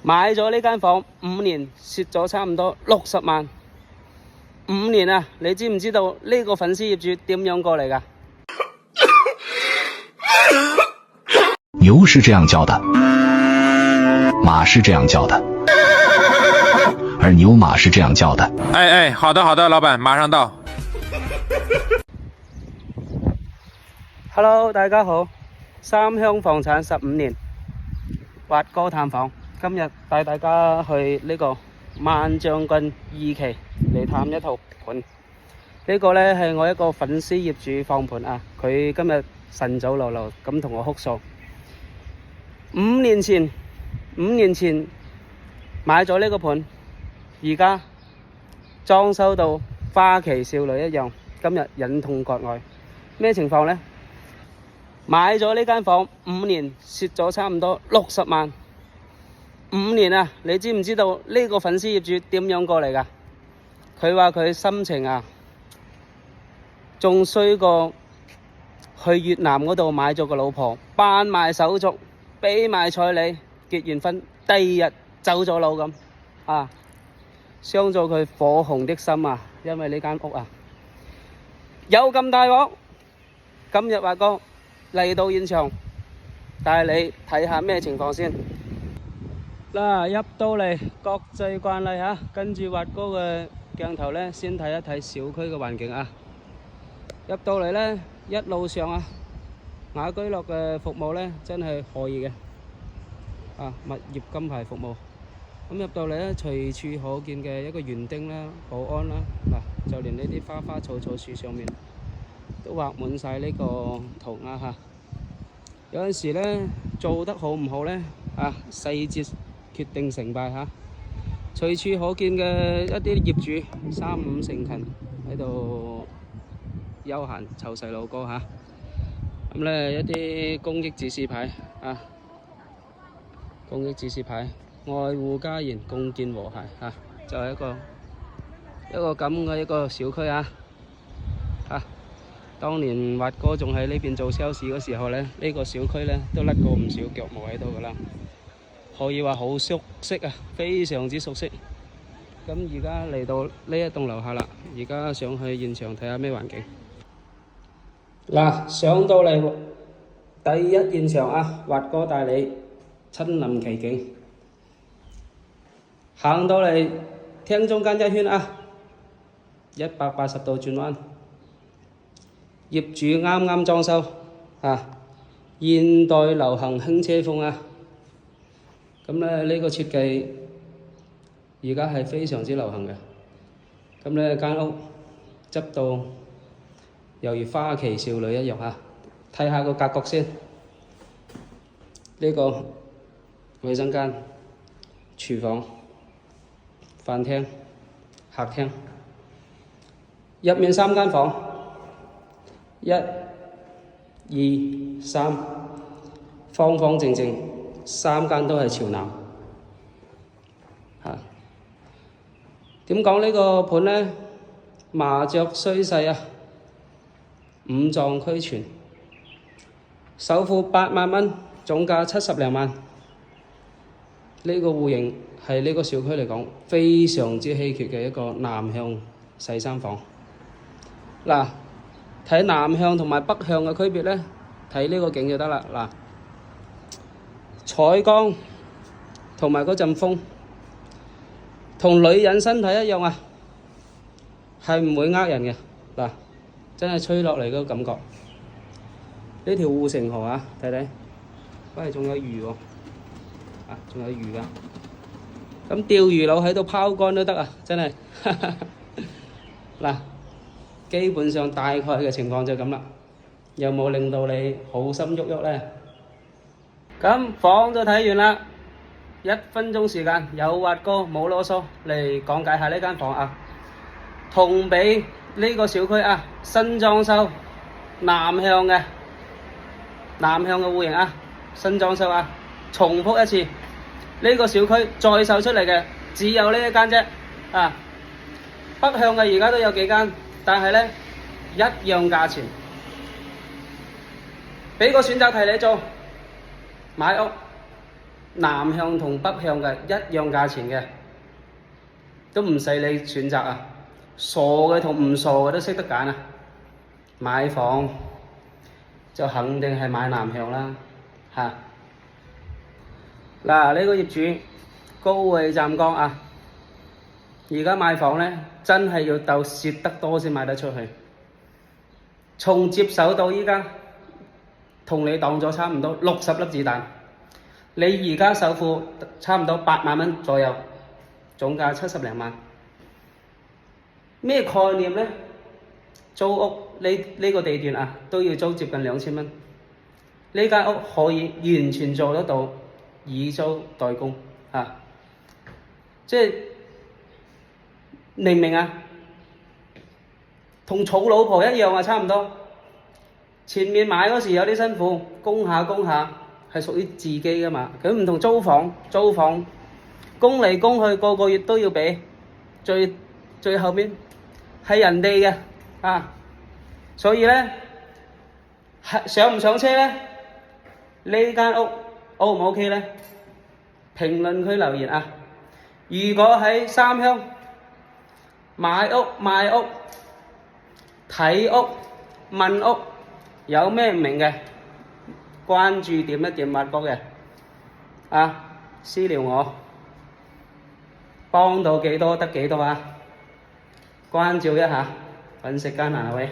買咗呢間房5年，蝕咗差唔多60萬。5年啊，你知唔知道呢個粉絲業主點樣過嚟㗎？牛是這樣叫的，馬是這樣叫的，而牛馬是這樣叫的。哎，好的好的，老闆馬上到。Hello， 大家好，三鄉房產15年，滑哥探訪，今日帶大家去呢個萬將軍2期嚟探一套盤。呢個呢係我一個粉絲業主放盤啊，佢今日晨早流流咁同我哭訴，5年前買咗呢個盤，而家裝修到花旗少女一樣，今日忍痛割愛。咩情況呢？買咗呢間房5年，蝕咗差唔多60萬。5年啊，你知唔知道呢個粉絲業主點樣過嚟㗎？佢話佢心情啊，仲衰過去越南嗰度買咗個老婆，辦埋手續，俾埋彩禮，結完婚第二日走咗佬咁啊！傷咗佢火紅的心啊！因為呢間屋啊，有咁大鑊。今日華哥嚟到現場，帶你睇下咩情況先。嗱，入到嚟國際慣例嚇，跟住華哥嘅鏡頭呢，先睇一睇小區嘅環境啊。入到嚟呢，一路上啊，雅居樂嘅服務呢，真係可以嘅啊，物業金牌服務。咁入到嚟呢，隨處可見嘅一個園丁啦、保安啦，嗱，就連呢啲花花草草樹上面都畫滿晒呢個塗鴉嚇。有陣時呢，做得好唔好呢？啊，細節決定成敗嚇。隨處可見嘅一啲業主3、5成群喺度休閒湊細路哥嚇。咁呢，一啲公益指示牌啊，公益指示牌，愛護家園，共建和諧嚇，就係一個咁嘅一個小區啊。當年華哥仲喺呢邊做 sales 嗰時候呢，呢個小區呢都甩過唔少腳毛喺度噶啦，可以話好熟悉啊，非常之熟悉。咁而家嚟到呢一棟樓下啦，而家上去現場睇下咩環境。嗱，上到嚟第一現場啊，華哥帶你親臨其境。行到嚟廳中間一圈啊，180度轉彎。業主啱啱裝修啊，現代流行輕車風啊。咁咧呢個設計而家係非常之流行嘅。咁呢間屋執到猶如花旗少女一樣啊！睇下個格局先。呢個衛生間、廚房、飯廳、客廳，入面3間房。1、2、3，方方正正，3間都係朝南。點講呢個盤呢？麻雀雖細啊，五臟俱全。首付8萬蚊，總價70零萬。呢個戶型係呢個小區嚟講非常之稀缺嘅一個南向細3房。嗱，睇南向同埋北向嘅區別呢，睇呢個景就得啦。嗱，採光同埋嗰陣風，同女人身體一樣啊，係唔會呃人嘅。嗱，真係吹落嚟嗰個感覺。呢條護城河啊，睇睇，喂，仲有魚喎，啊，仲有魚㗎。咁釣魚佬喺度拋竿都得啊，真係。嗱。基本上大概嘅情況就咁啦，有冇令到你好心喐喐呢？咁房就睇完啦，1分鐘時間，有華哥冇囉嗦嚟講解下呢間房啊。同比呢個小區啊，新裝修，南向嘅戶型啊，新裝修啊，重複一次，呢個小區再售出嚟嘅只有呢一間啫啊。北向嘅而家都有幾間。但係呢，一樣價錢，俾個選擇題你做買屋，南向同北向嘅一樣價錢嘅，都唔使你選擇啊！傻嘅同唔傻嘅都識得揀啊！買房就肯定係買南向啦嚇。嗱，呢個業主高位湛江啊！而家買房咧，真係要鬥蝕得多先買得出去。從接手到依家，同你當咗差唔多60粒子彈。你而家首付差唔多8萬蚊左右，總價70零萬。咩概念咧？租屋呢個地段啊，都要租接近2000蚊。呢間屋可以完全做得到以租代供啊！即係明唔明啊？同儲老婆一樣啊，差唔多。前面買嗰時有啲辛苦，供下係屬於自己噶嘛。佢唔同租房供嚟供去個月都要俾，最後面係人哋嘅啊。所以咧，上唔上車咧？呢間屋 O 唔 OK 咧？評論區留言啊！如果喺三鄉買屋賣屋睇屋問屋，有咩唔明嘅，關注點一點挖角嘅啊，私聊我，幫到幾多得幾多啊！關照一下，揾食艱難啊喂！